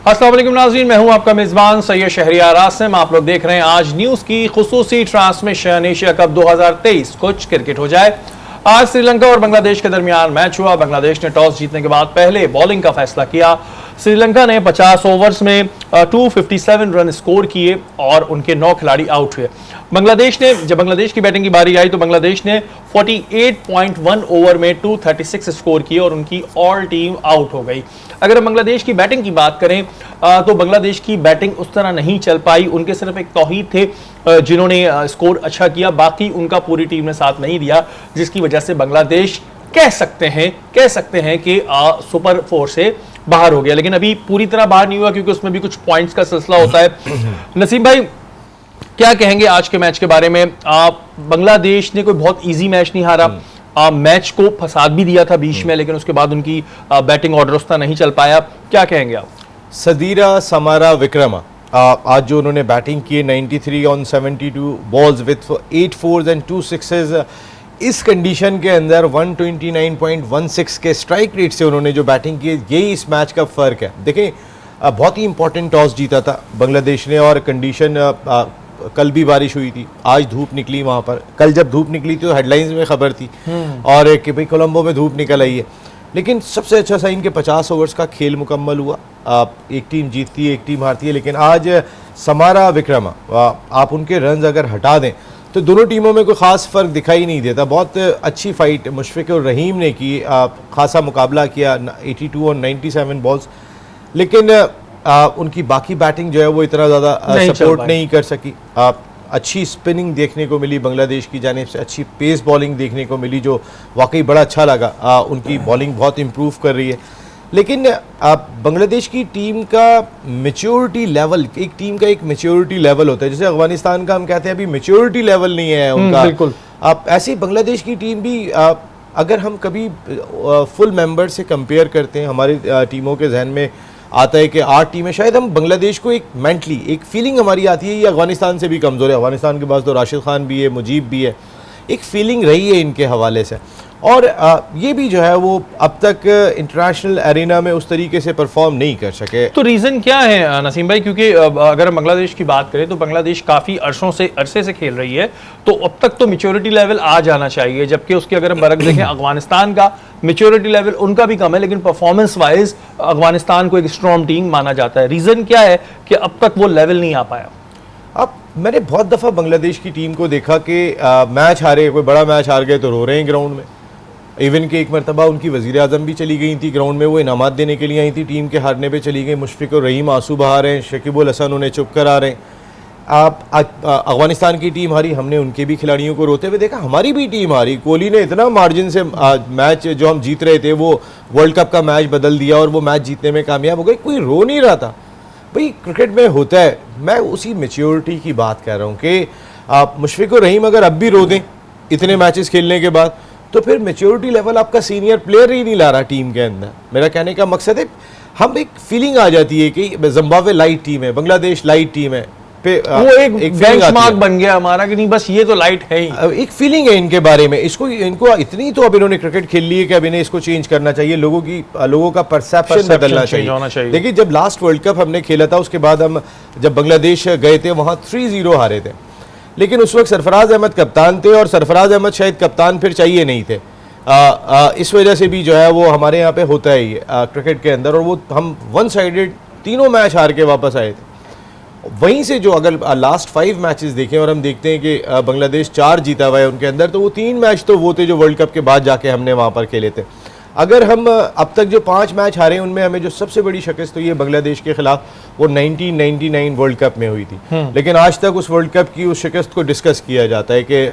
अस्सलाम वालेकुम नाज़रीन, मैं हूं आपका मेज़बान सैयद शहरियार आसिम। आप लोग देख रहे हैं आज न्यूज़ की खुसूसी ट्रांसमिशन एशिया कप 2023। कुछ क्रिकेट हो जाए। आज श्रीलंका और बांग्लादेश के दरमियान मैच हुआ। बांग्लादेश ने टॉस जीतने के बाद पहले बॉलिंग का फैसला किया। श्रीलंका ने 50 ओवर्स में 257 रन स्कोर किए और उनके 9 खिलाड़ी आउट हुए। जब बांग्लादेश की बैटिंग की बारी आई तो बांग्लादेश ने 48.1 ओवर में 236 स्कोर किए और उनकी ऑल टीम आउट हो गई। अगर हम बांग्लादेश की बैटिंग की बात करें तो बांग्लादेश की बैटिंग उस तरह नहीं चल पाई। उनके सिर्फ एक तौहीद थे जिन्होंने स्कोर अच्छा किया, बाकी उनका पूरी टीम ने साथ नहीं दिया, जिसकी वजह से बांग्लादेश कह सकते हैं कि सुपर 4 से बाहर हो गया। लेकिन अभी पूरी तरह बाहर नहीं हुआ क्योंकि उसमें भी कुछ पॉइंट्स का सिलसिला होता है। नसीम भाई, क्या कहेंगे आज के मैच के बारे में? बांग्लादेश ने कोई बहुत इजी मैच नहीं हारा, मैच को फसाद भी दिया था बीच में, लेकिन उसके बाद उनकी बैटिंग ऑर्डर उस तरह नहीं चल पाया। क्या कहेंगे आप? सदीरा समारा विक्रमा आज जो उन्होंने बैटिंग की 93 on 72 balls with 8 force and 2 sixes, इस कंडीशन के अंदर 129.16 के स्ट्राइक रेट से उन्होंने जो बैटिंग की, यही इस मैच का फ़र्क है। देखें, बहुत ही इंपॉर्टेंट टॉस जीता था बांग्लादेश ने और कंडीशन कल भी बारिश हुई थी, आज धूप निकली वहाँ पर। कल जब धूप निकली तो हेडलाइंस में खबर थी और कि भाई कोलंबो में धूप निकल आई है। लेकिन सबसे अच्छा साइन कि 50 ओवर्स का खेल मुकम्मल हुआ। एक टीम जीतती है, एक टीम हारती है, लेकिन आज समारा विक्रमा आप उनके रन्स अगर हटा दें तो दोनों टीमों में कोई ख़ास फ़र्क दिखाई नहीं देता। बहुत अच्छी फ़ाइट मुशफ़िक़ और रहीम ने की, ख़ासा मुकाबला किया 82 और 97 बॉल्स, लेकिन उनकी बाकी बैटिंग जो है वो इतना ज़्यादा सपोर्ट नहीं कर सकी। अच्छी स्पिनिंग देखने को मिली बांग्लादेश की जानिब से, अच्छी पेस बॉलिंग देखने को मिली जो वाकई बड़ा अच्छा लगा। उनकी बॉलिंग बहुत इम्प्रूव कर रही है, लेकिन बांग्लादेश की टीम का मैच्योरिटी लेवल, एक टीम का एक मैच्योरिटी लेवल होता है, जैसे अफगानिस्तान का हम कहते हैं अभी मैच्योरिटी लेवल नहीं है उनका। बिल्कुल। ऐसे ही बांग्लादेश की टीम भी अगर हम कभी फुल मेंबर से कंपेयर करते हैं, हमारी टीमों के जहन में आता है कि 8 टीमें, शायद हम बांग्लादेश को एक मेंटली एक फीलिंग हमारी आती है ये अफगानिस्तान से भी कमज़ोर है। अफगानिस्तान के पास तो राशिद खान भी है, मुजीब भी है, एक फीलिंग रही है इनके हवाले से। और ये भी जो है वो अब तक इंटरनेशनल एरिना में उस तरीके से परफॉर्म नहीं कर सके। तो रीज़न क्या है नसीम भाई? क्योंकि अगर हम बांग्लादेश की बात करें तो बांग्लादेश काफ़ी अरसे से खेल रही है, तो अब तक तो मैच्योरिटी लेवल आ जाना चाहिए, जबकि उसकी अगर हम बरक देखें अफगानिस्तान का मैच्योरिटी लेवल उनका भी कम है, लेकिन परफॉर्मेंस वाइज अफगानिस्तान को एक स्ट्रॉन्ग टीम माना जाता है। रीज़न क्या है कि अब तक वो लेवल नहीं आ पाया? अब मैंने बहुत दफ़ा बांग्लादेश की टीम को देखा कि मैच हारे, कोई बड़ा मैच हार गए तो रो रहे हैं ग्राउंड में। इवन कि एक मरतबा उनकी वज़ीर आज़म भी चली गई थी ग्राउंड में, वो इनामात देने के लिए आई थी, टीम के हारने पे चली गई। मुशफ़िक़ और रहीम आंसू बहा रहे हैं, शकीबुल हसन उन्हें चुप कर आ रहे हैं। आप अफगानिस्तान की टीम हारी, हमने उनके भी खिलाड़ियों को रोते हुए देखा, हमारी भी टीम हारी। कोहली ने इतना मार्जिन से मैच जो हम जीत रहे थे वो वर्ल्ड कप का मैच बदल दिया और वो मैच जीतने में कामयाब हो गए। कोई रो नहीं रहा था। भाई क्रिकेट में होता है, मैं उसी मैच्योरिटी की बात कर रहा हूँ कि आप मुशफ़िक़ और रहीम अगर अब भी रो दें इतने मैचेस खेलने के बाद, तो फिर मैच्योरिटी लेवल आपका सीनियर प्लेयर ही नहीं ला रहा टीम के अंदर। मेरा कहने का मकसद है, हम एक फीलिंग आ जाती है कि जिम्बाब्वे लाइट टीम है, बांग्लादेश लाइट टीम है, वो एक बेंचमार्क बन गया हमारा कि नहीं बस ये तो लाइट है ही। एक फीलिंग है इनके बारे में। इनको इतनी तो अब इन्होंने क्रिकेट खेल ली है कि अब इन्हें इसको चेंज करना चाहिए। लोगों का परसेप्शन बदलना चाहिए। देखिए, जब लास्ट वर्ल्ड कप हमने खेला था उसके बाद हम जब बांग्लादेश गए थे वहाँ 3-0 हारे थे, लेकिन उस वक्त सरफराज अहमद कप्तान थे और सरफराज अहमद शायद कप्तान फिर चाहिए नहीं थे। इस वजह से भी जो है वो हमारे यहाँ पे होता है ये क्रिकेट के अंदर, और वो हम 1 साइडेड तीनों मैच हार के वापस आए थे। वहीं से जो अगर लास्ट 5 मैचेस देखें और हम देखते हैं कि बांग्लादेश 4 जीता हुआ है उनके अंदर, तो वो 3 मैच तो वो थे जो वर्ल्ड कप के बाद जाके हमने वहाँ पर खेले थे। अगर हम अब तक जो 5 मैच हारे उनमें हमें जो सबसे बड़ी शिकस्त हुई है बांग्लादेश के खिलाफ, वो 1999 वर्ल्ड कप में हुई थी। लेकिन आज तक उस वर्ल्ड कप की उस शिकस्त को डिस्कस किया जाता है कि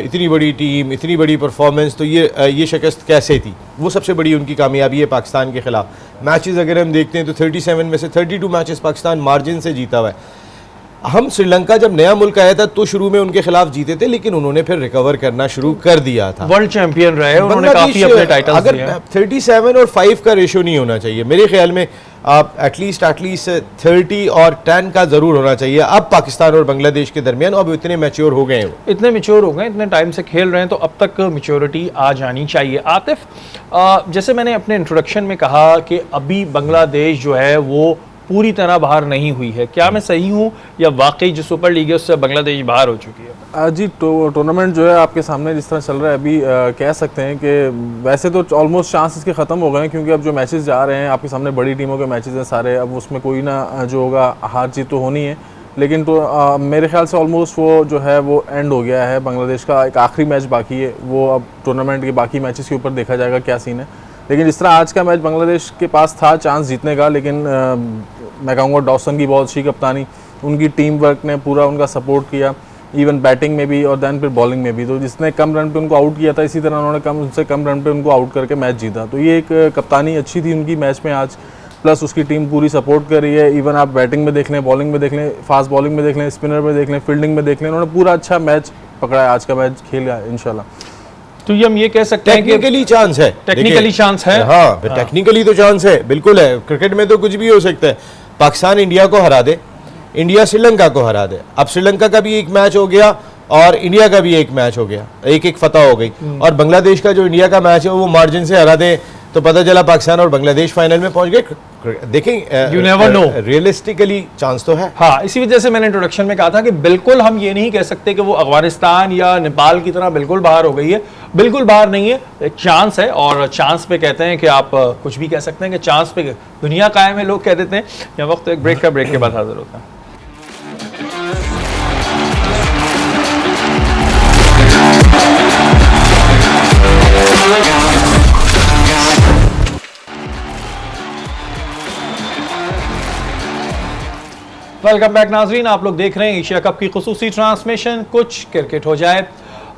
इतनी बड़ी टीम, इतनी बड़ी परफॉर्मेंस, तो ये शिकस्त कैसे थी? वो सबसे बड़ी उनकी कामयाबी है पाकिस्तान के खिलाफ। मैचेस अगर हम देखते हैं तो 37 में से 32 मैचेस पाकिस्तान मार्जिन से जीता हुआ है। हम श्रीलंका जब नया मुल्क आया था तो शुरू में उनके खिलाफ जीते थे, लेकिन उन्होंने फिर रिकवर करना शुरू कर दिया था। वर्ल्ड चैंपियन रहे, उन्होंने काफी अपने टाइटल्स अगर 37 और 5 का रेशियो नहीं होना चाहिए मेरे ख्याल में, आप एटलीस्ट 30 और 10 का जरूर होना चाहिए। अब पाकिस्तान और बांग्लादेश के दरमियान अब इतने मैच्योर हो गए, इतने टाइम से खेल रहे हैं, तो अब तक मैच्योरिटी आ जानी चाहिए। आतिफ, जैसे मैंने अपने इंट्रोडक्शन में कहा कि अभी बांग्लादेश जो है वो पूरी तरह बाहर नहीं हुई है। क्या मैं सही हूँ या वाकई जो सुपर लीग है उससे बांग्लादेश बाहर हो चुकी है? जी, टूर्नामेंट जो है आपके सामने जिस तरह चल रहा है अभी, कह सकते हैं कि वैसे तो ऑलमोस्ट चांस इसके ख़त्म हो गए हैं, क्योंकि अब जो मैचेस जा रहे हैं आपके सामने बड़ी टीमों के मैचेस हैं सारे, अब उसमें कोई ना जो होगा हार जीत तो होनी है, लेकिन तो मेरे ख्याल से ऑलमोस्ट वो जो है वो एंड हो गया है। बांग्लादेश का एक आखिरी मैच बाकी है, वो अब टूर्नामेंट के बाकी मैचेस के ऊपर देखा जाएगा क्या सीन है। लेकिन जिस तरह आज का मैच बांग्लादेश के पास था चांस जीतने का, लेकिन मैं कहूँगा डॉसन की बहुत अच्छी कप्तानी, उनकी टीम वर्क ने पूरा उनका सपोर्ट किया, इवन बैटिंग में भी और दैन फिर बॉलिंग में भी। तो जिसने कम रन पे उनको आउट किया था, इसी तरह उन्होंने उनसे कम रन पे उनको आउट करके मैच जीता। तो ये एक कप्तानी अच्छी थी उनकी मैच में आज, प्लस उसकी टीम पूरी सपोर्ट कर रही है। इवन आप बैटिंग में देख लें, बॉलिंग में देख लें, फास्ट बॉलिंग में देख लें, स्पिनर में देख लें, फील्डिंग में देख लें, उन्होंने पूरा अच्छा मैच पकड़ा है, आज का मैच खेला है इंशाल्लाह। तो ये हम ये कह सकते हैं कि टेक्निकली चांस है, टेक्निकली चांस है। हाँ, टेक्निकली तो चांस है, बिल्कुल है। क्रिकेट में तो कुछ भी हो सकता है। पाकिस्तान इंडिया को हरा दे, इंडिया श्रीलंका को हरा दे, अब श्रीलंका का भी एक मैच हो गया और इंडिया का भी एक मैच हो गया, एक फतह हो गई, और बांग्लादेश का जो इंडिया का मैच है वो मार्जिन से हरा दे, तो पता चला पाकिस्तान और बांग्लादेश फाइनल में पहुंच गए। देखें, You never know। Realistically chance तो है। हाँ, इसी वजह से मैंने इंट्रोडक्शन में कहा था कि बिल्कुल हम ये नहीं कह सकते कि वो अफगानिस्तान या नेपाल की तरह बिल्कुल बाहर हो गई है, बिल्कुल बाहर नहीं है, एक चांस है। और चांस पे कहते हैं कि आप कुछ भी कह सकते हैं कि चांस पे दुनिया कायम है, लोग कह देते हैं। यह वक्त एक ब्रेक के बाद हाजिर होता है। वेलकम बैक नाजरीन, आप लोग देख रहे हैं एशिया कप की खुसूसी ट्रांसमिशन कुछ क्रिकेट हो जाए।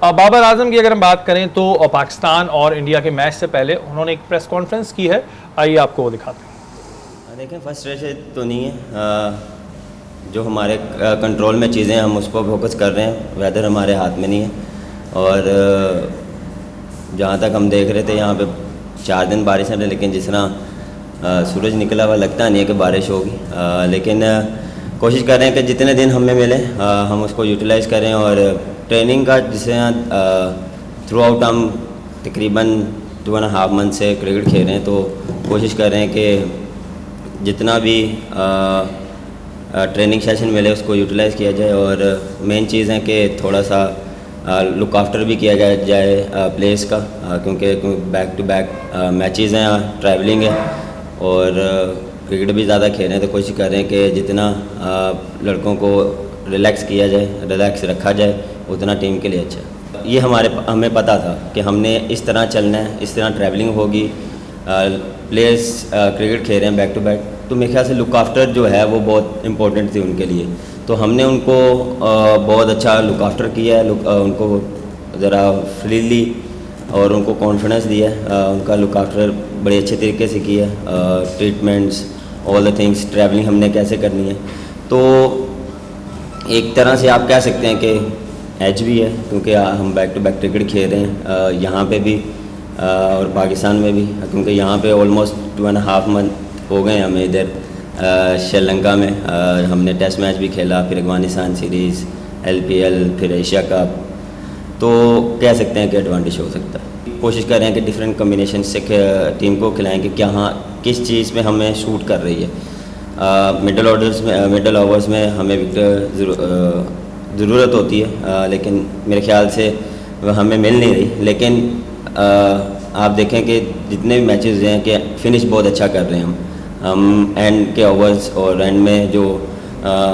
बाबर आजम की अगर हम बात करें तो पाकिस्तान और इंडिया के मैच से पहले उन्होंने एक प्रेस कॉन्फ्रेंस की है, आइए आपको वो दिखाते हैं। देखें, फ्रस्ट्रेशन तो नहीं है, जो हमारे कंट्रोल में चीज़ें हम उस पर फोकस कर रहे हैं। वेदर हमारे हाथ में नहीं है, और जहाँ तक हम देख रहे थे यहाँ पे 4 दिन बारिश है, लेकिन जिस तरह सूरज निकला हुआ लगता नहीं है कि बारिश होगी, लेकिन कोशिश कर रहे हैं कि जितने दिन हमें मिले हम उसको यूटिलाइज़ करें। और ट्रेनिंग का जिसे थ्रू आउट हम तकरीबन 2.5 मंथ से क्रिकेट खेल रहे हैं, तो कोशिश कर रहे हैं कि जितना भी ट्रेनिंग सेशन मिले उसको यूटिलाइज़ किया जाए। और मेन चीज़ है कि थोड़ा सा लुक आफ्टर भी किया जाए प्लेयर्स का, क्योंकि बैक टू बैक मैचेस हैं, ट्रैवलिंग है और क्रिकेट भी ज़्यादा खेल रहे हैं। तो कोशिश कर रहे हैं कि जितना लड़कों को रिलैक्स किया जाए, रिलैक्स रखा जाए, उतना टीम के लिए अच्छा। ये हमें पता था कि हमने इस तरह चलना है, इस तरह ट्रैवलिंग होगी, प्लेयर्स क्रिकेट खेल रहे हैं बैक टू बैक, तो मेरे ख्याल से लुक आफ्टर जो है वो बहुत इम्पोर्टेंट थी उनके लिए। तो हमने उनको बहुत अच्छा लुक आफ्टर किया है, उनको ज़रा फ्रीली और उनको कॉन्फिडेंस दिया है, उनका लुक आफ्टर बड़े अच्छे तरीके से किया है, treatments, all the things, travelling हमने कैसे करनी है। तो एक तरह से आप कह सकते हैं कि एज भी है, क्योंकि हम बैक टू बैक क्रिकेट खेल रहे हैं यहाँ पे भी और पाकिस्तान में भी, क्योंकि यहाँ पे ऑलमोस्ट 2.5 मंथ हो गए हमें इधर श्रीलंका में। हमने टेस्ट मैच भी खेला, फिर अफगानिस्तान सीरीज़, LPL, फिर एशिया कप, तो कह सकते हैं कि एडवांटेज हो सकता है। कोशिश कर रहे हैं कि डिफरेंट कम्बिनेशन से टीम को खिलाएं कि क्या हाँ किस चीज़ में हमें शूट कर रही है। मिडल ओवर्स में हमें विकेट ज़रूरत होती है, लेकिन मेरे ख्याल से वह हमें मिल नहीं रही। लेकिन आप देखें कि जितने भी मैचेस हैं कि फिनिश बहुत अच्छा कर रहे हैं हम एंड के ओवर्स, और एंड में जो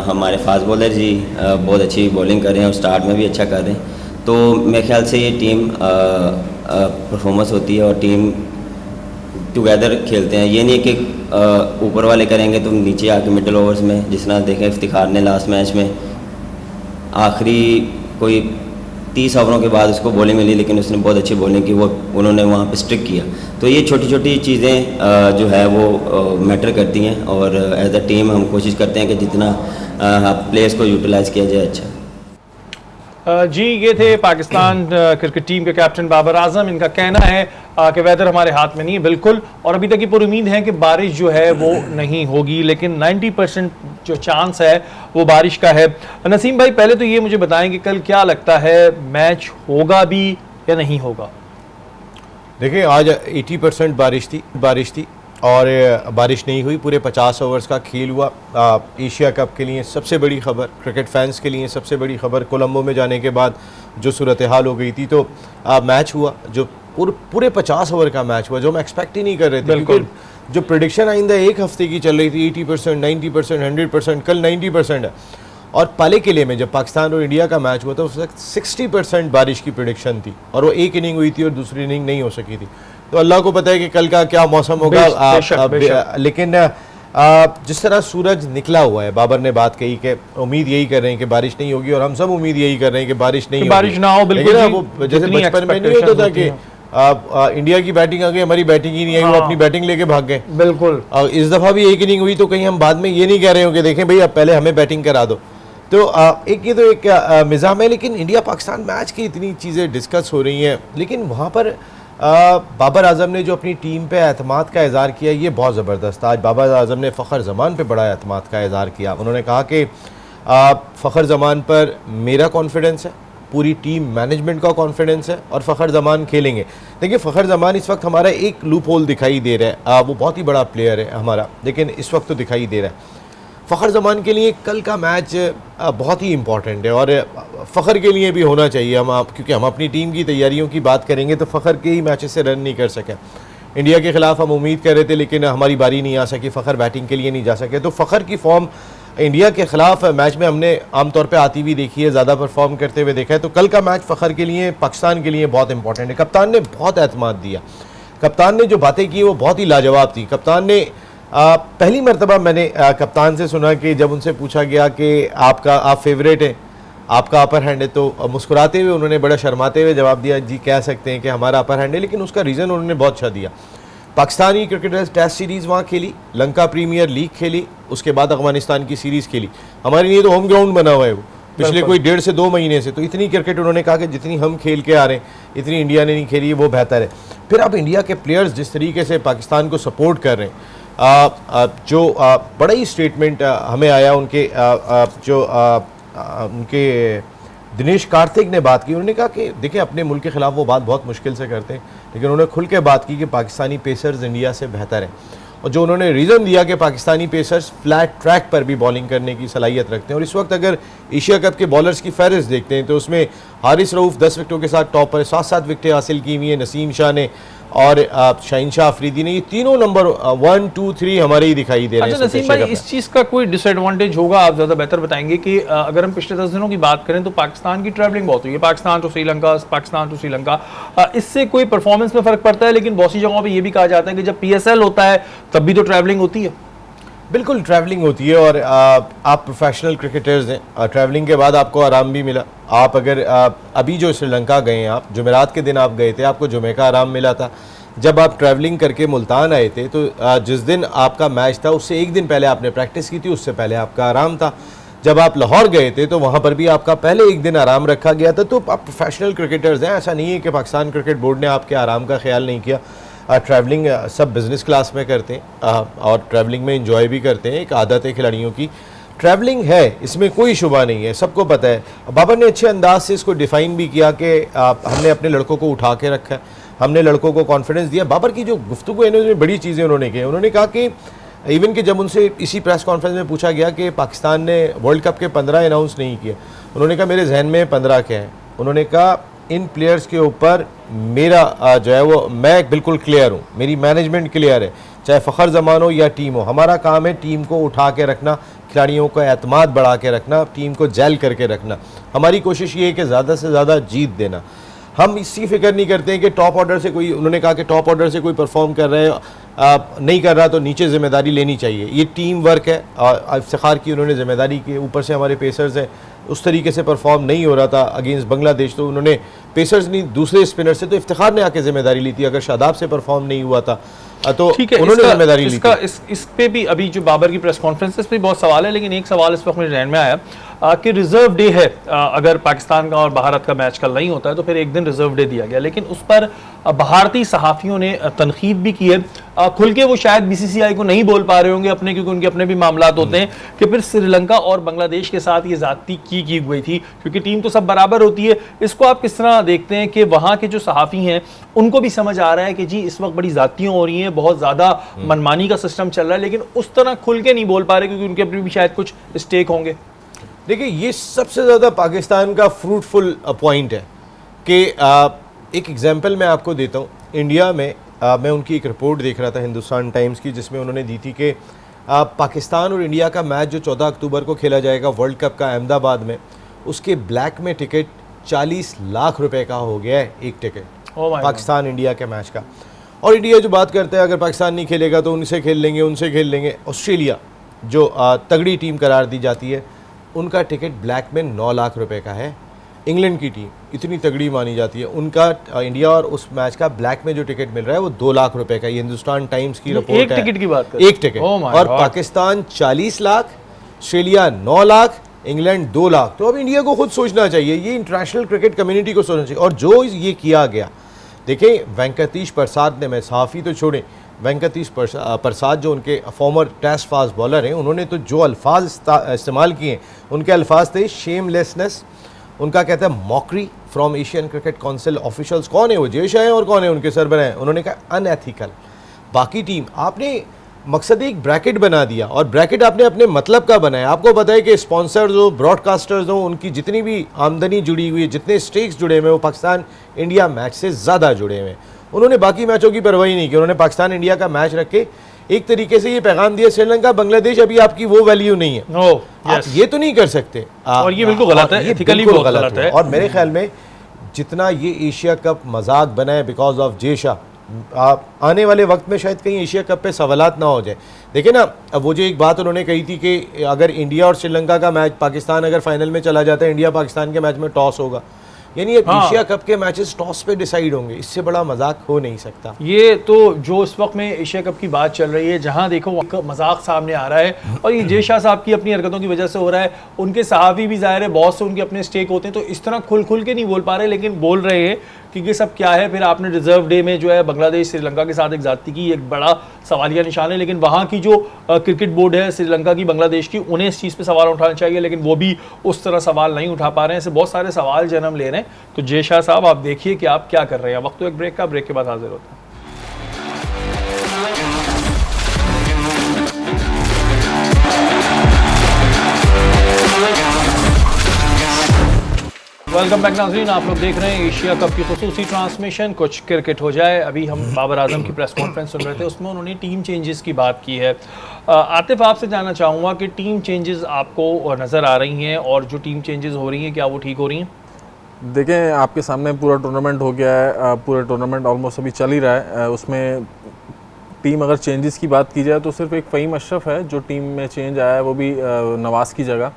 हमारे फास्ट बॉलर जी बहुत अच्छी बॉलिंग कर रहे हैं और स्टार्ट में भी अच्छा कर रहे हैं। तो मेरे ख्याल से ये टीम परफॉर्मेंस होती है और टीम टुगेदर खेलते हैं। ये नहीं कि ऊपर वाले करेंगे तो नीचे आके मिडल ओवर्स में, जिस तरह देखें इफ्तिखार ने लास्ट मैच में आखिरी कोई 30 ओवरों के बाद उसको बॉलिंग मिली, लेकिन उसने बहुत अच्छी बॉलिंग की, वो उन्होंने वहाँ पे स्ट्रिक किया। तो ये छोटी छोटी चीज़ें जो है वो मैटर करती हैं, और एज अ टीम हम कोशिश करते हैं कि जितना प्लेयर्स को यूटिलाइज़ किया जाए अच्छा। जी, ये थे पाकिस्तान क्रिकेट टीम के कैप्टन बाबर आजम। इनका कहना है कि वेदर हमारे हाथ में नहीं है बिल्कुल, और अभी तक की पूरी उम्मीद है कि बारिश जो है वो नहीं होगी, लेकिन 90% जो चांस है वो बारिश का है। नसीम भाई, पहले तो ये मुझे बताएं कि कल क्या लगता है, मैच होगा भी या नहीं होगा? देखिए, आज 80% बारिश थी और बारिश नहीं हुई, पूरे 50 ओवर्स का खेल हुआ। एशिया कप के लिए सबसे बड़ी खबर, क्रिकेट फैंस के लिए सबसे बड़ी खबर, कोलंबो में जाने के बाद जो सूरत हाल हो गई थी, तो मैच हुआ जो पूरे 50 ओवर का मैच हुआ, जो हम एक्सपेक्ट ही नहीं कर रहे थे। बिल्कुल। जो प्रेडिक्शन आइंदा एक हफ्ते की चल रही थी 80%, 90%, 100%, कल 90% है। और पाले किले में जब पाकिस्तान और इंडिया का मैच हुआ तो उस वक्त 60% बारिश की प्रेडिक्शन थी, और वो एक इनिंग हुई थी और दूसरी इनिंग नहीं हो सकी थी। तो अल्लाह को पता है कि कल का क्या मौसम होगा। लेकिन जिस तरह सूरज निकला हुआ है, बाबर ने बात कही कि उम्मीद यही कर रहे हैं कि बारिश नहीं होगी, और हम सब उम्मीद यही कर रहे हैं कि बारिश नहीं होगी, बारिश ना हो। बिल्कुल वो जैसे बचपन में नहीं होता था कि इंडिया की बैटिंग आ गई, हमारी बैटिंग ही नहीं आई, वो अपनी बैटिंग लेके भाग गए। बिल्कुल। इस दफ़ा भी एक इनिंग हुई, तो कहीं हम बाद में ये नहीं कह रहे हो कि देखें भाई अब पहले हमें बैटिंग करा दो। तो एक ये तो एक मिज़ाम है। लेकिन इंडिया पाकिस्तान मैच की इतनी चीज़ें डिस्कस हो रही हैं, लेकिन वहाँ पर बाबर आजम ने जो अपनी टीम पे एतमाद का इज़हार किया, ये बहुत ज़बरदस्त। आज बाबर आजम ने फ़खर ज़मान पे बड़ा एतमाद का इज़हार किया। उन्होंने कहा कि फ़खर ज़मान पर मेरा कॉन्फिडेंस है, पूरी टीम मैनेजमेंट का कॉन्फिडेंस है, और फ़खर ज़मान खेलेंगे। देखिए फ़खर ज़मान इस वक्त हमारा एक लूप होल दिखाई दे रहा है, वो बहुत ही बड़ा प्लेयर है हमारा, लेकिन इस वक्त तो दिखाई दे रहा है। फ़खर ज़मान के लिए कल का मैच बहुत ही इम्पॉर्टेंट है, और फ़खर के लिए भी होना चाहिए। क्योंकि हम अपनी टीम की तैयारियों की बात करेंगे तो फ़खर के ही मैचेस से रन नहीं कर सके। इंडिया के ख़िलाफ़ हम उम्मीद कर रहे थे, लेकिन हमारी बारी नहीं आ सकी, फ़खर बैटिंग के लिए नहीं जा सके। तो फ़खर की फॉर्म इंडिया के ख़िलाफ़ मैच में हमने आमतौर पे आती हुई देखी है, ज़्यादा परफॉर्म करते हुए देखा है। तो कल का मैच फ़खर के लिए, पाकिस्तान के लिए बहुत इंपॉर्टेंट है। कप्तान ने बहुत एतमाद दिया, कप्तान ने जो बातें की वो बहुत ही लाजवाब थी। कप्तान ने पहली मरतबा मैंने कप्तान से सुना कि जब उनसे पूछा गया कि आप फेवरेट हैं, आपका अपर हैंड है, तो मुस्कुराते हुए उन्होंने बड़ा शर्माते हुए जवाब दिया, जी कह सकते हैं कि हमारा अपर हैंड है। लेकिन उसका रीज़न उन्होंने बहुत अच्छा दिया। पाकिस्तानी क्रिकेटर्स टेस्ट सीरीज़ वहाँ खेली, लंका प्रीमियर लीग खेली, उसके बाद अफगानिस्तान की सीरीज़ खेली। हमारे लिए तो होम ग्राउंड बना हुआ है वो पिछले कोई 1.5 से 2 महीने से। तो इतनी क्रिकेट उन्होंने कहा कि जितनी हम खेल के आ रहे हैं, इतनी इंडिया ने नहीं खेली, वो बेहतर है। फिर अब इंडिया के प्लेयर्स जिस तरीके से पाकिस्तान को सपोर्ट कर रहे हैं, जो बड़ा ही स्टेटमेंट हमें आया उनके उनके दिनेश कार्तिक ने बात की। उन्होंने कहा कि देखिए अपने मुल्क के ख़िलाफ़ वो बात बहुत मुश्किल से करते हैं, लेकिन उन्होंने खुल के बात की कि पाकिस्तानी पेसर्स इंडिया से बेहतर हैं। और जो उन्होंने रीज़न दिया कि पाकिस्तानी पेसर्स फ्लैट ट्रैक पर भी बॉलिंग करने की सलाहियत रखते हैं। और इस वक्त अगर एशिया कप के बॉलर्स की फहरिस्त देखते हैं तो उसमें हारिस रऊफ़ 10 विकेटों के साथ टॉप पर, 7 विकेटें हासिल की हुई हैं नसीम शाह ने और शाहीन शाह अफरीदी ने। ये तीनों नंबर 1, 2, 3 हमारे ही दिखाई दे रहे हैं। अच्छा नसीम भाई, इस चीज़ का कोई डिसएडवांटेज होगा, आप ज़्यादा बेहतर बताएंगे, कि अगर हम पिछले 10 दिनों की बात करें तो पाकिस्तान की ट्रैवलिंग बहुत हुई है, पाकिस्तान टू श्रीलंका, इससे कोई परफॉर्मेंस में फ़र्क पड़ता है। लेकिन बहुत सी जगहों पर यह भी कहा जाता है कि जब PSL होता है तब भी तो ट्रैवलिंग होती है। बिल्कुल ट्रैवलिंग होती है, और आप प्रोफेशनल क्रिकेटर्स हैं, ट्रैवलिंग के बाद आपको आराम भी मिला। आप अगर अभी जो श्रीलंका गए हैं, आप जुमेरात के दिन आप गए थे, आपको जुमे का आराम मिला था। जब आप ट्रैवलिंग करके मुल्तान आए थे तो जिस दिन आपका मैच था उससे एक दिन पहले आपने प्रैक्टिस की थी, उससे पहले आपका आराम था। जब आप लाहौर गए थे तो वहाँ पर भी आपका पहले एक दिन आराम रखा गया था। तो आप प्रोफेशनल क्रिकेटर्स हैं, ऐसा नहीं है कि पाकिस्तान क्रिकेट बोर्ड ने आपके आराम का ख्याल नहीं किया। ट्रैवलिंग सब बिज़नेस क्लास में करते हैं और ट्रैवलिंग में इंजॉय भी करते हैं, एक आदत है खिलाड़ियों की। ट्रैवलिंग है, इसमें कोई शुबा नहीं है, सबको पता है। बाबर ने अच्छे अंदाज से इसको डिफ़ाइन भी किया कि हमने अपने लड़कों को उठा के रखा है, हमने लड़कों को कॉन्फिडेंस दिया। बाबर की जो गुफ्तगू है ना, बड़ी चीज़ें उन्होंने की। उन्होंने कहा कि इवन कि जब उनसे इसी प्रेस कॉन्फ्रेंस में पूछा गया कि पाकिस्तान ने वर्ल्ड कप के 15 अनाउंस नहीं किए, उन्होंने कहा मेरे जहन में 15 के हैं। उन्होंने कहा इन प्लेयर्स के ऊपर मेरा जो है वो मैं बिल्कुल क्लियर हूँ, मेरी मैनेजमेंट क्लियर है, चाहे फ़खर ज़मान हो या टीम हो। हमारा काम है टीम को उठा के रखना, खिलाड़ियों का एतमाद बढ़ा के रखना, टीम को जेल करके रखना। हमारी कोशिश ये है कि ज़्यादा से ज़्यादा जीत देना। हम इसकी फ़िक्र नहीं करते हैं कि टॉप ऑर्डर से कोई, उन्होंने कहा कि टॉप ऑर्डर से कोई परफॉर्म कर रहे है नहीं कर रहा तो नीचे ज़िम्मेदारी लेनी चाहिए। ये टीम वर्क है और इफ्तिखार की उन्होंने ज़िम्मेदारी की। ऊपर से हमारे पेसर्स हैं, उस तरीके से परफॉर्म नहीं हो रहा था अगेंस्ट बांग्लादेश, तो उन्होंने पेसर्स नहीं दूसरे स्पिनर से, तो इफ्तिखार ने आके ज़िम्मेदारी ली थी। अगर शादाब से परफॉर्म नहीं हुआ था तो उन्होंने जिम्मेदारी ली थी। इस पे भी अभी जो बाबर की प्रेस कॉन्फ्रेंस पे बहुत सवाल है, लेकिन एक सवाल इस वक्त मेरे जहन में आया कि रिजर्व डे है, अगर पाकिस्तान का और भारत का मैच कल नहीं होता है तो फिर एक दिन रिजर्व डे दिया गया, लेकिन उस पर भारतीय सहाफ़ियों ने तनकीद भी की है। खुल के वो शायद BCCI को नहीं बोल पा रहे होंगे अपने, क्योंकि उनके अपने भी मामलात होते हैं कि फिर श्रीलंका और बांग्लादेश के साथ ये ज़्यादती की की गई थी, क्योंकि टीम तो सब बराबर होती है। इसको आप किस तरह देखते हैं कि वहाँ के जो सहाफ़ी हैं उनको भी समझ आ रहा है कि जी इस वक्त बड़ी ज़्यादतियाँ हो रही हैं, बहुत ज़्यादा मनमानी का सिस्टम चल रहा है, लेकिन उस तरह खुल के नहीं बोल पा रहे क्योंकि उनके अपने भी शायद कुछ स्टेक होंगे। देखिए, ये सबसे ज़्यादा पाकिस्तान का फ्रूटफुल पॉइंट है कि एक एग्जांपल मैं आपको देता हूँ। इंडिया में मैं उनकी एक रिपोर्ट देख रहा था हिंदुस्तान टाइम्स की, जिसमें उन्होंने दी थी कि पाकिस्तान और इंडिया का मैच जो 14 अक्टूबर को खेला जाएगा वर्ल्ड कप का अहमदाबाद में, उसके ब्लैक में टिकट 40 लाख रुपए का हो गया है एक टिकट, पाकिस्तान इंडिया के मैच का। और इंडिया जो बात करता है अगर पाकिस्तान नहीं खेलेगा तो उनसे खेल लेंगे, उनसे खेल लेंगे। ऑस्ट्रेलिया जो तगड़ी टीम करार दी जाती है, उनका टिकट ब्लैक में 9 लाख रुपए का है। इंग्लैंड की टीम इतनी तगड़ी मानी जाती है, उनका इंडिया और उस मैच का ब्लैक में जो टिकट मिल रहा है वो 2 लाख रुपए का। ये हिंदुस्तान टाइम्स की रिपोर्ट है। एक टिकट की बात एक टिकट। और पाकिस्तान 40 लाख, ऑस्ट्रेलिया 9 लाख, इंग्लैंड 2 लाख। तो अब इंडिया को खुद सोचना चाहिए, ये इंटरनेशनल क्रिकेट कम्युनिटी को सोचना चाहिए। और जो ये किया गया, देखें वेंकटेश प्रसाद ने, मैं सहाफ़ी तो छोड़ें, वेंकटेश प्रसाद जो उनके फॉर्मर टेस्ट फास्ट बॉलर हैं, उन्होंने तो जो अल्फाज इस्तेमाल किए, उनके अल्फाज थे शेमलेसनेस, उनका कहता है mockery from Asian cricket council officials. कौन है वो? जय शाह हैं और कौन है उनके सरबराह? उन्होंने कहा अनएथिकल। बाकी टीम, आपने मकसद एक ब्रैकेट बना दिया और ब्रैकेट आपने अपने मतलब का बनाया। आपको पता है कि स्पॉन्सर्स हो, ब्रॉडकास्टर्स हो, उनकी जितनी भी आमदनी जुड़ी हुई है, जितने स्टेक्स जुड़े हुए हैं, वो पाकिस्तान इंडिया मैच से ज़्यादा जुड़े हुए हैं। उन्होंने बाकी मैचों की परवाही नहीं की, उन्होंने पाकिस्तान इंडिया का मैच रख के एक तरीके से ये पैगाम दिया, श्रीलंका बांग्लादेश अभी आपकी वो वैल्यू नहीं है। आप ये तो नहीं कर सकते, और ये बिल्कुल गलत है, एथिकली बिल्कुल गलत है। और मेरे ख्याल में जितना ये एशिया कप मजाक बना है बिकॉज ऑफ जेशा, आने वाले वक्त में शायद कहीं एशिया कप पे सवालात ना हो जाए। देखिए ना, अब वो जो एक बात उन्होंने कही थी कि अगर इंडिया और श्रीलंका का मैच, पाकिस्तान अगर फाइनल में चला जाता है, इंडिया पाकिस्तान के मैच में टॉस होगा, यानी एशिया कप के मैचेस टॉस पे डिसाइड होंगे। इससे बड़ा मजाक हो नहीं सकता। ये तो जो इस वक्त में एशिया कप की बात चल रही है, जहां देखो मजाक सामने आ रहा है, और ये जय शाह साहब की अपनी हरकतों की वजह से हो रहा है। उनके सहाफ़ी भी ज़ाहिर है बहुत से उनके अपने स्टेक होते हैं, तो इस तरह खुल के नहीं बोल पा रहे, लेकिन बोल रहे हैं कि ये सब क्या है। फिर आपने रिजर्व डे में जो है बांग्लादेश श्रीलंका के साथ एक ज़्यादती की, एक बड़ा सवालिया निशान है। लेकिन वहाँ की जो क्रिकेट बोर्ड है श्रीलंका की, बांग्लादेश की, उन्हें इस चीज़ पे सवाल उठाना चाहिए, लेकिन वो भी उस तरह सवाल नहीं उठा पा रहे हैं। ऐसे बहुत सारे सवाल जन्म ले रहे हैं। तो जय शाह साहब, आप देखिए कि आप क्या कर रहे हैं। वक्त तो एक ब्रेक का, ब्रेक के बाद हाजिर होता है। वेलकम बैक नाज़रीन, आप लोग देख रहे हैं एशिया कप की खुसूसी ट्रांसमिशन कुछ क्रिकेट हो जाए। अभी हम बाबर आजम की प्रेस कॉन्फ्रेंस सुन रहे थे, उसमें उन्होंने टीम चेंजेस की बात की है। आतिफ, आपसे जानना चाहूँगा कि टीम चेंजेस आपको नज़र आ रही हैं, और जो टीम चेंजेस हो रही हैं क्या वो ठीक हो रही हैं? देखें, आपके सामने पूरा टूर्नामेंट हो गया है, पूरा टूर्नामेंट ऑलमोस्ट अभी चल ही रहा है। उसमें टीम अगर चेंजेस की बात की जाए तो सिर्फ एक फ़हीम अशरफ है जो टीम में चेंज आया है, वो भी नवाज़ की जगह।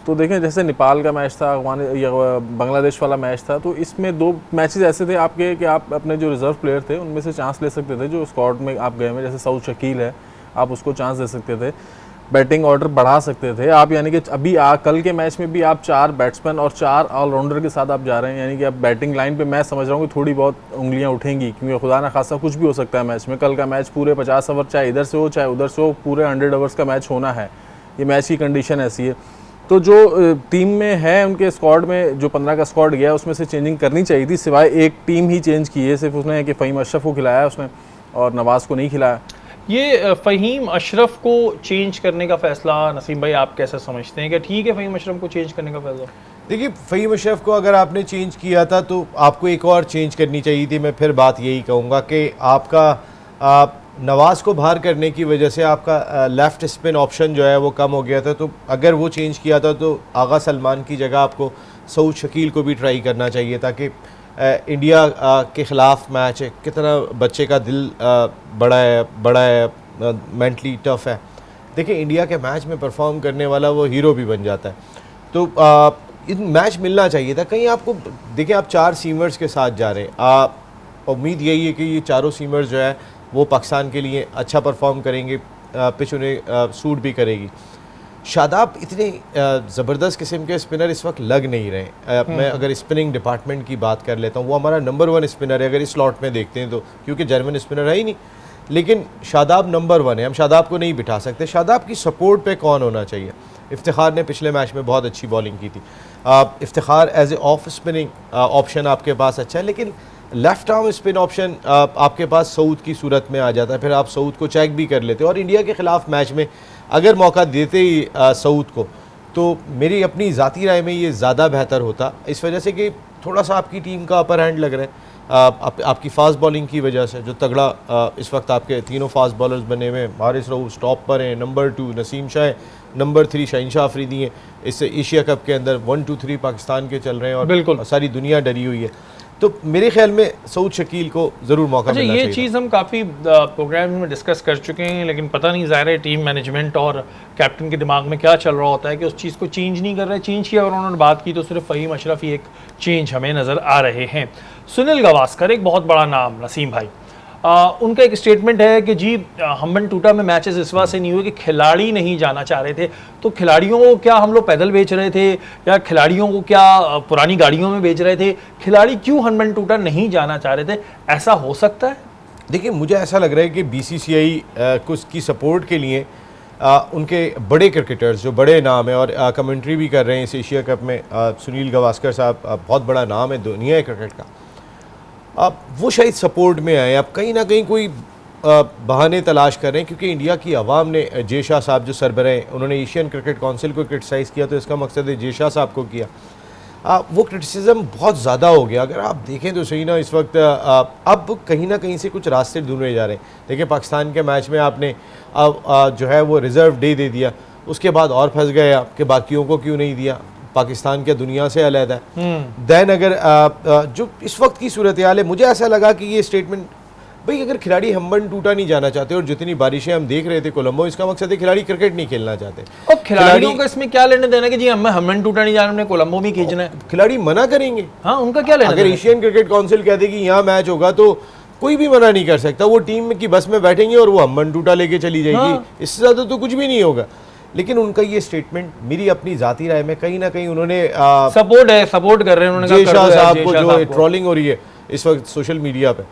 तो देखें, जैसे नेपाल का मैच था, बांग्लादेश वाला मैच था, तो इसमें 2 मैचेस ऐसे थे आपके कि आप अपने जो रिज़र्व प्लेयर थे उनमें से चांस ले सकते थे। जो स्क्वाड में आप गए हुए, जैसे सऊद शकील है, आप उसको चांस दे सकते थे, बैटिंग ऑर्डर बढ़ा सकते थे आप। यानी कि अभी कल के मैच में भी आप 4 बैट्समैन और 4 ऑलराउंडर के साथ आप जा रहे हैं। यानी कि आप बैटिंग लाइन पे मैं समझ रहा हूँ कि थोड़ी बहुत उंगलियां उठेंगी, क्योंकि खुदा ना खासा कुछ भी हो सकता है मैच में। कल का मैच पूरे 50 ओवर, चाहे इधर से हो चाहे उधर से हो, पूरे 100 ओवर्स का मैच होना है। ये मैच की कंडीशन ऐसी है। तो जो टीम में है, उनके स्क्वाड में जो 15 का स्क्वाड गया, उसमें से चेंजिंग करनी चाहिए थी। सिवाय एक टीम ही चेंज की है, सिर्फ उसने कि फ़हीम अशरफ को खिलाया उसने और नवाज़ को नहीं खिलाया। ये फ़हीम अशरफ को चेंज करने का फैसला नसीम भाई आप कैसे समझते हैं? कि ठीक है फ़हीम अशरफ को चेंज करने का फैसला? देखिए, फ़हीम अशरफ को अगर आपने चेंज किया था तो आपको एक और चेंज करनी चाहिए थी। मैं फिर बात यही कहूँगा कि आपका नवाज़ को बाहर करने की वजह से आपका लेफ़्ट स्पिन ऑप्शन जो है वो कम हो गया था। तो अगर वो चेंज किया था तो आगा सलमान की जगह आपको सऊद शकील को भी ट्राई करना चाहिए, ताकि इंडिया के ख़िलाफ़ मैच है। कितना बच्चे का दिल बड़ा है, मेंटली टफ है। देखिए, इंडिया के मैच में परफॉर्म करने वाला वो हीरो भी बन जाता है। तो इन मैच मिलना चाहिए था कहीं आपको। देखिए, आप 4 सीमर्स के साथ जा रहे हैं, उम्मीद यही है कि ये चारों सीमर्स जो है वो पाकिस्तान के लिए अच्छा परफॉर्म करेंगे, पिच उन्हें सूट भी करेगी। शादाब इतने ज़बरदस्त किस्म के स्पिनर इस वक्त लग नहीं रहे। मैं अगर स्पिनिंग डिपार्टमेंट की बात कर लेता हूँ, वो हमारा नंबर 1 स्पिनर है अगर इस स्लॉट में देखते हैं तो, क्योंकि जर्मन स्पिनर है ही नहीं। लेकिन शादाब नंबर 1 है, हम शादाब को नहीं बिठा सकते। शादाब की सपोर्ट पे कौन होना चाहिए? इफ्तिखार ने पिछले मैच में बहुत अच्छी बॉलिंग की थी। Iftikhar as a off spinning option आपके पास अच्छा है, लेकिन लेफ्ट आर्म स्पिन ऑप्शन आपके पास सऊद की सूरत में आ जाता है, फिर आप सऊद को चेक भी कर लेते हो। और इंडिया के ख़िलाफ़ मैच में अगर मौका देते ही सऊद को, तो मेरी अपनी ज़ाती राय में ये ज़्यादा बेहतर होता, इस वजह से कि थोड़ा सा आपकी टीम का अपर हैंड लग रहा है आपकी फास्ट बॉलिंग की वजह से। जो तगड़ा इस वक्त आपके तीनों फास्ट बॉलर्स बने हुए, हारिस रऊफ टॉप पर हैं, नंबर 2 नसीम शाह, नंबर 3 शहनशाह अफरीदी हैं। इससे एशिया कप के अंदर 1 2 3 पाकिस्तान के चल रहे हैं और बिल्कुल सारी दुनिया डरी हुई है। तो मेरे ख्याल में सऊद शकील को ज़रूर मौका मिलना चाहिए। ये चीज़ हम काफ़ी प्रोग्राम में डिस्कस कर चुके हैं, लेकिन पता नहीं ज़ाहिर है टीम मैनेजमेंट और कैप्टन के दिमाग में क्या चल रहा होता है कि उस चीज़ को चेंज नहीं कर रहे। चेंज किया अगर उन्होंने बात की तो सिर्फ फ़हीम अशरफ ही एक चेंज हमें नज़र आ रहे हैं। सुनील गावस्कर एक बहुत बड़ा नाम, नसीम भाई, उनका एक स्टेटमेंट है कि जी हम्बन टूटा में मैचेस इस वजह से नहीं हुए कि खिलाड़ी नहीं जाना चाह रहे थे। तो खिलाड़ियों को क्या हम लोग पैदल बेच रहे थे या खिलाड़ियों को क्या पुरानी गाड़ियों में बेच रहे थे? खिलाड़ी क्यों हम्बन टूटा नहीं जाना चाह रहे थे? ऐसा हो सकता है? देखिए, मुझे ऐसा लग रहा है कि बीसीसीआई को उसकी सपोर्ट के लिए उनके बड़े क्रिकेटर्स जो बड़े नाम हैं और कमेंट्री भी कर रहे हैं इस एशिया कप में, सुनील गावस्कर साहब बहुत बड़ा नाम है दुनिया क्रिकेट का, अब वो शायद सपोर्ट में आए। अब कहीं ना कहीं कोई बहाने तलाश कर रहे हैं, क्योंकि इंडिया की आवाम ने जे शाह साहब जो सरबराह हैं, उन्होंने एशियन क्रिकेट काउंसिल को क्रिटिसाइज़ किया, तो इसका मकसद है जे शाह साहब को किया। वो क्रिटिसिज्म बहुत ज़्यादा हो गया। अगर आप देखें तो सही ना, इस वक्त अब कहीं ना कहीं से कुछ रास्ते ढूंढे जा रहे हैं। देखिए, पाकिस्तान के मैच में आपने जो है वो रिज़र्व डे दे दिया, उसके बाद और फंस गए आप कि बाकियों को क्यों नहीं दिया, पाकिस्तान के दुनिया से अलग है। दैन अगर जो इस वक्त की सूरत हाल है, मुझे ऐसा लगा कि ये स्टेटमेंट, भाई अगर खिलाड़ी हम्बन टूटा नहीं जाना चाहते और जितनी बारिशें हम देख रहे थे कोलंबो, इसका मकसद है खिलाड़ी क्रिकेट नहीं खेलना चाहते। और खिलाड़ियों का इसमें क्या लेने देना कि जी हमें हम्बन टूटा नहीं जाना, हमने कोलंबो भी खींचना है? खिलाड़ी मना करेंगे। हाँ, उनका क्या लेना? अगर एशियन क्रिकेट काउंसिल कह दे कि यहाँ मैच होगा तो कोई भी मना नहीं कर सकता। वो टीम की बस में बैठेंगे और वो हम्बन टूटा लेके चली जाएगी। हाँ। इससे ज़्यादा तो कुछ भी नहीं होगा। लेकिन उनका ये स्टेटमेंट मेरी अपनी जाती राय में कहीं ना कहीं उन्होंने सपोर्ट कर रहे हैं। उन्होंने जे शाह साहब को जो ट्रोलिंग हो रही है इस वक्त सोशल मीडिया पे,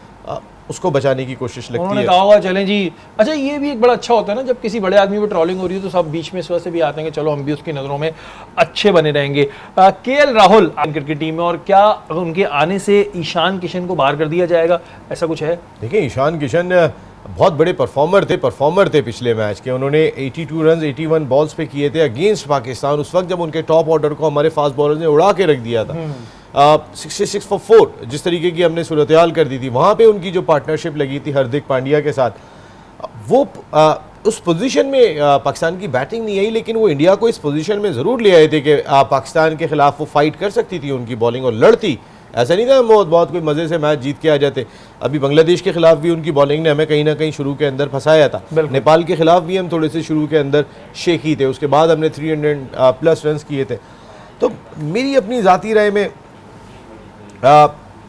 उसको बचाने की कोशिश लगती है। उन्होंने कहा होगा चलें जी। अच्छा, ये भी एक बड़ा अच्छा होता है ना, जब किसी बड़े आदमी पर ट्रोलिंग हो रही है तो सब बीच में इस वजह से भी आते हैं कि चलो हम भी उसकी नज़रों में अच्छे बने रहेंगे। केएल राहुल क्रिकेट टीम में, और क्या उनके आने से ईशान किशन को बाहर कर दिया जाएगा, ऐसा कुछ है? देखिए, ईशान किशन बहुत बड़े परफॉर्मर थे पिछले मैच के। उन्होंने 82 रन 81 बॉल्स पे किए थे अगेंस्ट पाकिस्तान, उस वक्त जब उनके टॉप ऑर्डर को हमारे फास्ट बॉलर्स ने उड़ा के रख दिया था। 66 for 4 जिस तरीके की हमने सूरत हाल कर दी थी, वहाँ पे उनकी जो पार्टनरशिप लगी थी हार्दिक पांड्या के साथ, वो उस पोजीशन में पाकिस्तान की बैटिंग नहीं आई, लेकिन वो इंडिया को इस पोजीशन में ज़रूर ले आए थे कि पाकिस्तान के खिलाफ वो फाइट कर सकती थी उनकी बॉलिंग और लड़ती। ऐसा नहीं था बहुत कोई मज़े से मैच जीत के आ जाते। अभी बांग्लादेश के खिलाफ भी उनकी बॉलिंग ने हमें कहीं ना कहीं शुरू के अंदर फंसाया था। नेपाल के खिलाफ भी हम थोड़े से शुरू के अंदर शेखी थे, उसके बाद हमने 300+ रन किए थे। तो मेरी अपनी ज़ाती राय में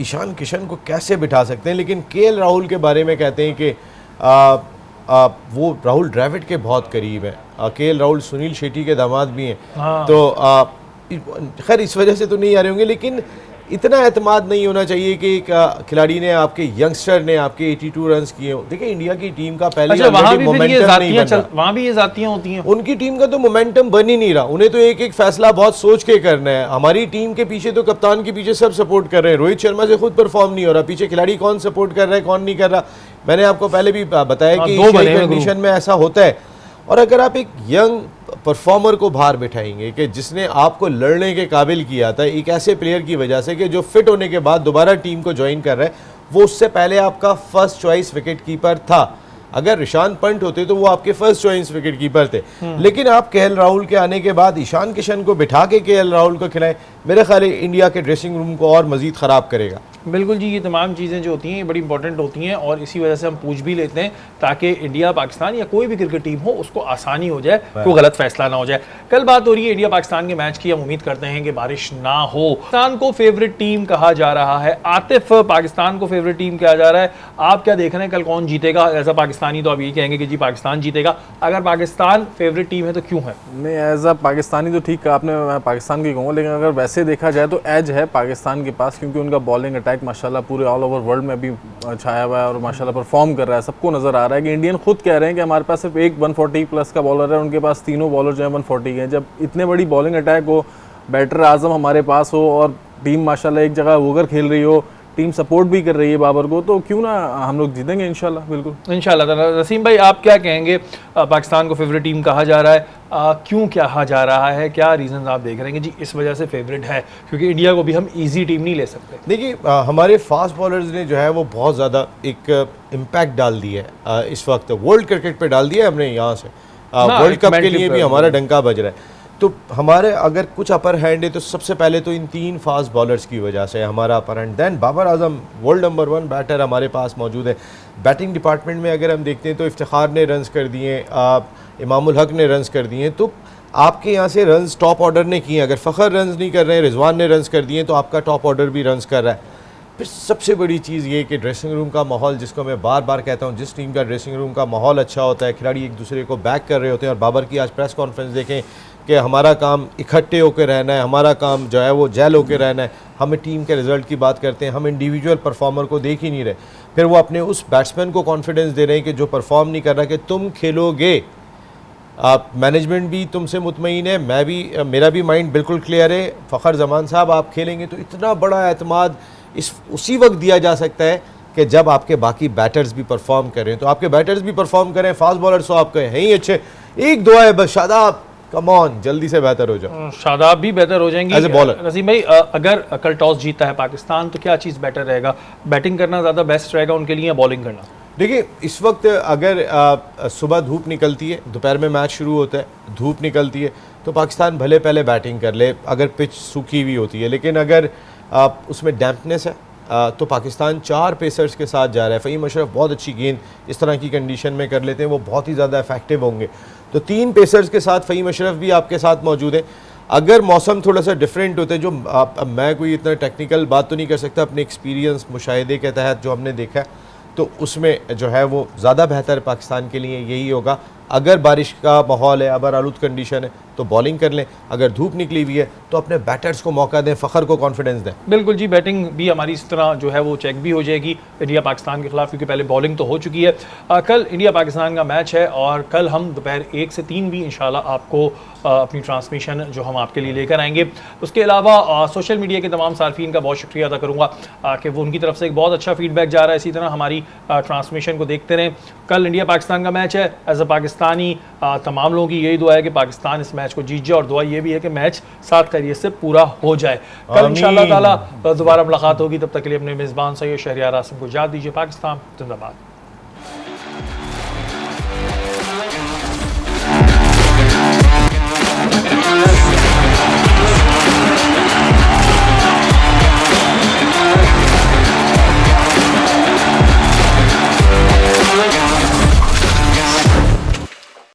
ईशान किशन को कैसे बिठा सकते हैं, लेकिन केएल राहुल के बारे में कहते हैं कि वो राहुल द्रविड़ के बहुत करीब है। केएल राहुल सुनील शेट्टी के दामाद भी हैं। हाँ। तो खैर इस वजह से तो नहीं आ रहे होंगे, लेकिन इतना एतमाद नहीं होना चाहिए कि एक खिलाड़ी ने, आपके यंगस्टर ने आपके 82 रन किए हो। देखिए, इंडिया की टीम का पहले वहाँ भी ये जातियां होती हैं। उनकी टीम का तो मोमेंटम बन ही नहीं रहा। उन्हें तो एक एक फैसला बहुत सोच के करना है। हमारी टीम के पीछे तो कप्तान के पीछे सब सपोर्ट कर रहे हैं, रोहित शर्मा से खुद परफॉर्म नहीं हो रहा, पीछे खिलाड़ी कौन सपोर्ट कर रहा है कौन नहीं कर रहा। मैंने आपको पहले भी बताया कि एशियाई कंडीशन में ऐसा होता है। और अगर आप एक यंग परफॉर्मर को बाहर बिठाएंगे कि जिसने आपको लड़ने के काबिल किया था, एक ऐसे प्लेयर की वजह से कि जो फिट होने के बाद दोबारा टीम को ज्वाइन कर रहा है, वो उससे पहले आपका फर्स्ट चॉइस विकेट कीपर था। अगर ईशान पंत होते तो वो आपके फर्स्ट चॉइस विकेट कीपर थे, लेकिन आप केएल राहुल के आने के बाद ईशान किशन को बिठा के केएल राहुल को खिलाएं, मेरे ख्याल है इंडिया के ड्रेसिंग रूम को और मजीद ख़राब करेगा। बिल्कुल जी, ये तमाम चीज़ें जो होती हैं ये बड़ी इंपॉर्टेंट होती हैं और इसी वजह से हम पूछ भी लेते हैं ताकि इंडिया पाकिस्तान या कोई भी क्रिकेट टीम हो उसको आसानी हो जाए, कोई गलत फैसला ना हो जाए। कल बात हो रही है इंडिया पाकिस्तान के मैच की, हम उम्मीद करते हैं कि बारिश ना हो। पाकिस्तान को फेवरेट टीम कहा जा रहा है, आतिफ पाकिस्तान को फेवरेट टीम कहा जा रहा है, आप क्या देख रहे हैं कल कौन जीतेगा एज अ पाकिस्तान? पाकिस्तानी तो आप यही कहेंगे कि जी पाकिस्तान जीतेगा। अगर पाकिस्तान फेवरेट टीम है तो क्यों है? नहीं, एज अ पाकिस्तानी तो ठीक कहा आपने, मैं पाकिस्तान की कहूँगा, लेकिन अगर वैसे देखा जाए तो एज है पाकिस्तान के पास, क्योंकि उनका बॉलिंग अटैक माशाल्लाह पूरे ऑल ओवर वर्ल्ड में अभी छाया हुआ है और माशाल्लाह परफॉर्म कर रहा है। सबको नज़र आ रहा है कि इंडियन खुद कह रहे हैं कि हमारे पास सिर्फ एक 140 प्लस का बॉलर है, उनके पास तीनों बॉलर जो है 140 के हैं। जब इतने बड़ी बॉलिंग अटैक हो, बैटर आजम हमारे पास हो और टीम माशाल्लाह एक जगह होकर खेल रही हो, टीम सपोर्ट भी कर रही है बाबर को, तो क्यों ना हम लोग जीतेंगे इंशाल्लाह। बिल्कुल इंशाल्लाह। नसीम भाई आप क्या कहेंगे, पाकिस्तान को फेवरेट टीम कहा जा रहा है, क्यों कहा जा रहा है, क्या रीजन आप देख रहे हैं कि जी इस वजह से फेवरेट है? क्योंकि इंडिया को भी हम इजी टीम नहीं ले सकते। देखिए हमारे फास्ट बॉलर्स ने जो है वो बहुत ज़्यादा एक इम्पैक्ट डाल दिया है इस वक्त वर्ल्ड क्रिकेट पे डाल दिया है हमने यहाँ से। वर्ल्ड कप के लिए भी हमारा डंका बज रहा है। तो हमारे अगर कुछ अपर हैंड है तो सबसे पहले तो इन 3 फास्ट बॉलर्स की वजह से हमारा upper hand. Then Babar Azam world number 1 batter हमारे पास मौजूद है। बैटिंग डिपार्टमेंट में अगर हम देखते हैं तो इफ्तिखार ने रन्स कर दिए, इमामुल हक ने रन्स कर दिए, तो आपके यहाँ से रन्स टॉप ऑर्डर ने किए। अगर फ़खर रन्स नहीं कर रहे हैं, रिजवान ने रन्स कर दिए, तो आपका टॉप ऑर्डर भी रन्स कर रहा है। फिर सबसे बड़ी चीज़ ये कि ड्रेसिंग रूम का माहौल, जिसको मैं बार बार कहता हूँ, जिस टीम का ड्रेसिंग रूम का माहौल अच्छा होता है, खिलाड़ी एक दूसरे को बैक कर रहे होते हैं। और बाबर की आज प्रेस कॉन्फ्रेंस देखें कि हमारा काम इकट्ठे होकर रहना है, हमारा काम जो है वो जेल होकर रहना है, हमें टीम के रिजल्ट की बात करते हैं, हम इंडिविजुअल परफॉर्मर को देख ही नहीं रहे। फिर वो अपने उस बैट्समैन को कॉन्फिडेंस दे रहे हैं कि जो परफॉर्म नहीं कर रहा कि तुम खेलोगे। आप मैनेजमेंट भी तुमसे मुतमईन है, मैं भी, मेरा भी माइंड बिल्कुल क्लियर है। फ़खर जमान साहब आप खेलेंगे तो इतना बड़ा एतमाद उसी वक्त दिया जा सकता है कि जब आपके बाकी बैटर्स भी परफॉर्म करें। तो आपके बैटर्स भी परफॉर्म करें, फास्ट बॉलर्स तो आपके हैं ही अच्छे। एक दुआ है बस, शादाब कम ऑन, जल्दी से बेहतर हो जाओ। शादाब भी बेहतर हो जाएंगी एज ए बॉलर। नसीम भाई, अगर कल टॉस जीतता है पाकिस्तान तो क्या चीज़ बेटर रहेगा? बैटिंग करना ज़्यादा बेस्ट रहेगा उनके लिए या बॉलिंग करना? देखिए इस वक्त अगर सुबह धूप निकलती है, दोपहर में मैच शुरू होता है, धूप निकलती है तो पाकिस्तान भले पहले बैटिंग कर ले अगर पिच सूखी हुई होती है, लेकिन अगर उसमें डैम्पनेस है तो पाकिस्तान 4 पेसर्स के साथ जा रहा है। फ़हीम अशरफ बहुत अच्छी गेंद इस तरह की कंडीशन में कर लेते हैं, वो बहुत ही ज़्यादा इफेक्टिव होंगे। तो 3 पेसर्स के साथ फ़हीम अशरफ भी आपके साथ मौजूद है। अगर मौसम थोड़ा सा डिफरेंट होता है, जो अब मैं कोई इतना टेक्निकल बात तो नहीं कर सकता, अपने एक्सपीरियंस मुशाहिदे के तहत जो हमने देखा है, तो उसमें जो है वो ज़्यादा बेहतर पाकिस्तान के लिए यही होगा। अगर बारिश का माहौल है, अगर आलूद कंडीशन है तो बॉलिंग कर लें, अगर धूप निकली हुई है तो अपने बैटर्स को मौका दें, फ़खर को कॉन्फिडेंस दें। बिल्कुल जी, बैटिंग भी हमारी इस तरह जो है वो चेक भी हो जाएगी इंडिया पाकिस्तान के खिलाफ, क्योंकि पहले बॉलिंग तो हो चुकी है। कल इंडिया पाकिस्तान का मैच है और कल हम दोपहर 1 से 3 भी इंशाल्लाह आपको अपनी ट्रांसमिशन जो हम आपके लिए लेकर आएंगे। उसके अलावा सोशल मीडिया के तमाम सार्फिन का बहुत शुक्रिया अदा करूँगा कि वो उनकी तरफ से एक बहुत अच्छा फीडबैक जा रहा है। इसी तरह हमारी ट्रांसमिशन को देखते रहें। कल इंडिया पाकिस्तान का मैच है। एज अ पाकिस्तानी तमाम लोगों की यही दुआ है कि पाकिस्तान इस मैच को जीत जाए और दुआ ये भी है कि मैच 7 खैरियत से पूरा हो जाए। कल इंशाअल्लाह ताला दोबारा मुलाकात होगी। तब तक के लिए अपने मेज़बान सैयद शहरियार आसिम को इजाज़त दीजिए। पाकिस्तान जिंदाबाद।